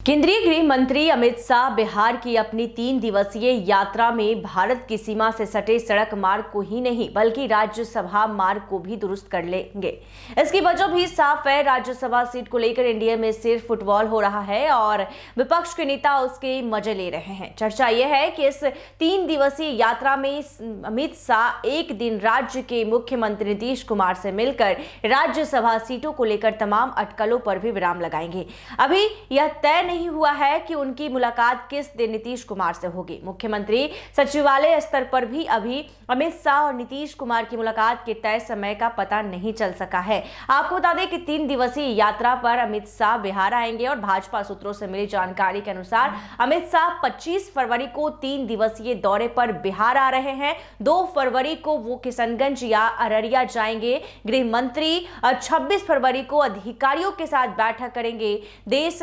केंद्रीय गृह मंत्री अमित शाह बिहार की अपनी 3 दिवसीय यात्रा में भारत की सीमा से सटे सड़क मार्ग को ही नहीं बल्कि राज्यसभा मार्ग को भी दुरुस्त कर लेंगे। इसकी वजह भी साफ है। राज्यसभा सीट को लेकर एनडीए में सिर्फ फुटबॉल हो रहा है और विपक्ष के नेता उसके मजे ले रहे हैं। चर्चा यह है कि इस 3 दिवसीय यात्रा में अमित शाह एक दिन राज्य के मुख्यमंत्री नीतीश कुमार से मिलकर राज्यसभा सीटों को लेकर तमाम अटकलों पर भी विराम लगाएंगे। अभी यह तय नहीं हुआ है कि उनकी मुलाकात किस दिन नीतीश कुमार से होगी। मुख्यमंत्री सचिवालय स्तर पर भी अभी अमित शाह और नीतीश कुमार की मुलाकात के तय समय का पता नहीं चल सका है। आपको बता दें कि 3 दिवसीय यात्रा पर अमित शाह बिहार आएंगे और भाजपा सूत्रों से मिली जानकारी के अनुसार अमित शाह 25 फरवरी को 3 दिवसीय दौरे पर बिहार आ रहे हैं। 2 फरवरी को वो किशनगंज या अररिया जाएंगे। गृह मंत्री 26 फरवरी को अधिकारियों के साथ बैठक करेंगे। देश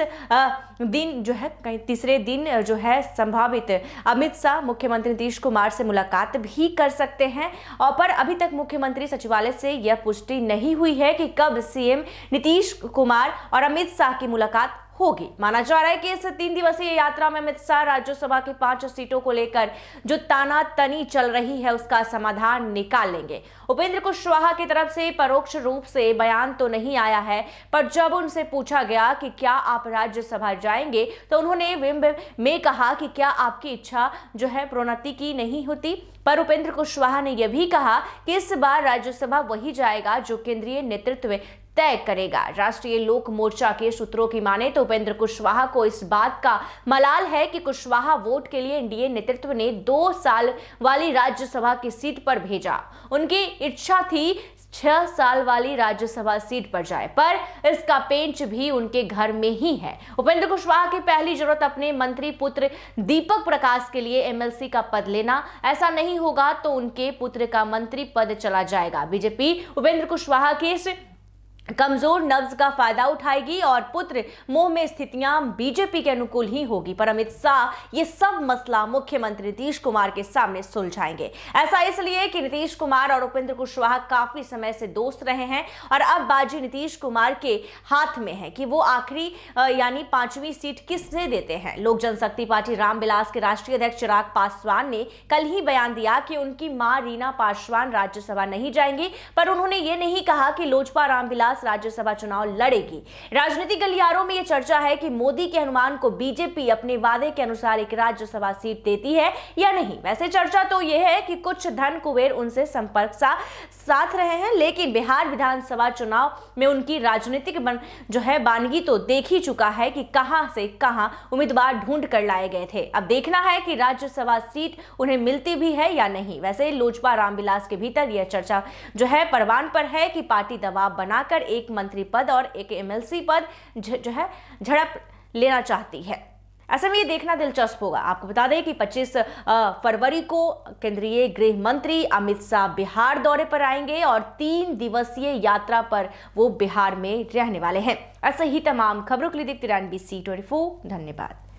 दिन जो है कहीं तीसरे दिन जो है संभावित अमित शाह मुख्यमंत्री नीतीश कुमार से मुलाकात भी कर सकते हैं। और पर अभी तक मुख्यमंत्री सचिवालय से यह पुष्टि नहीं हुई है कि कब सीएम नीतीश कुमार और अमित शाह की मुलाकात होगी। माना जा रहा है कि इस 3 दिवसीय यात्रा में अमित शाह राज्यसभा की 5 सीटों को लेकर जो तानातनी चल रही है उसका समाधान निकाल लेंगे। उपेंद्र कुशवाहा की तरफ से परोक्ष रूप से बयान तो नहीं आया है, पर जब उनसे पूछा गया कि क्या आप राज्यसभा जाएंगे तो उन्होंने विम्ब में कहा कि क्या आपकी इच्छा जो है प्रोन्नति की नहीं होती। पर उपेंद्र कुशवाहा ने यह भी कहा कि इस बार राज्यसभा वही जाएगा जो केंद्रीय नेतृत्व तय करेगा। राष्ट्रीय लोक मोर्चा के सूत्रों की माने तो उपेंद्र कुशवाहा को इस बात का मलाल है कि कुशवाहा वोट के लिए एनडीए नेतृत्व ने 2 साल वाली राज्यसभा की सीट पर भेजा। उनकी इच्छा थी 6 साल वाली राज्यसभा सीट पर जाए, पर इसका पेंच भी उनके घर में ही है। उपेंद्र कुशवाहा की पहली जरूरत अपने मंत्री पुत्र दीपक प्रकाश के लिए एमएलसी का पद लेना। ऐसा नहीं होगा तो उनके पुत्र का मंत्री पद चला जाएगा। बीजेपी उपेंद्र कुशवाहा की इस कमजोर नब्ज का फायदा उठाएगी और पुत्र मोह में स्थितियां बीजेपी के अनुकूल ही होगी। पर अमित शाह ये सब मसला मुख्यमंत्री नीतीश कुमार के सामने सुलझाएंगे। ऐसा इसलिए कि नीतीश कुमार और उपेंद्र कुशवाहा काफी समय से दोस्त रहे हैं और अब बाजी नीतीश कुमार के हाथ में है कि वो आखिरी यानी 5वीं सीट किससे देते हैं। लोक जनशक्ति पार्टी रामविलास के राष्ट्रीय अध्यक्ष चिराग पासवान ने कल ही बयान दिया कि उनकी मां रीना पासवान राज्यसभा नहीं जाएंगी, पर उन्होंने ये नहीं कहा कि लोजपा रामविलास राज्यसभा चुनाव लड़ेगी। राजनीतिक गलियारों में यह चर्चा है कि मोदी के अनुमान को बीजेपी अपने वादे के अनुसार एक राज्यसभा सीट देती है या नहीं। वैसे चर्चा तो यह है कि कुछ धन कुबेर उनसे संपर्क साथ रहे हैं, लेकिन बिहार विधानसभा चुनाव में उनकी राजनीतिक जो है बानगी तो देख ही चुका है कि कहां से कहां उम्मीदवार ढूंढ कर लाए गए थे। अब देखना है कि राज्यसभा सीट उन्हें मिलती भी है या नहीं। वैसे लोजपा रामविलास के भीतर यह चर्चा जो है परवान पर है कि पार्टी दबाव बनाकर एक मंत्री पद और एक एमएलसी पद जो है झड़प लेना चाहती है। ऐसे में ये देखना दिलचस्प होगा। आपको बता दें कि 25 फरवरी को केंद्रीय गृह मंत्री अमित शाह बिहार दौरे पर आएंगे और 3 दिवसीय यात्रा पर वो बिहार में रहने वाले हैं। ऐसे ही तमाम खबरों के लिए देखते रहिए NBC 24। धन्यवाद।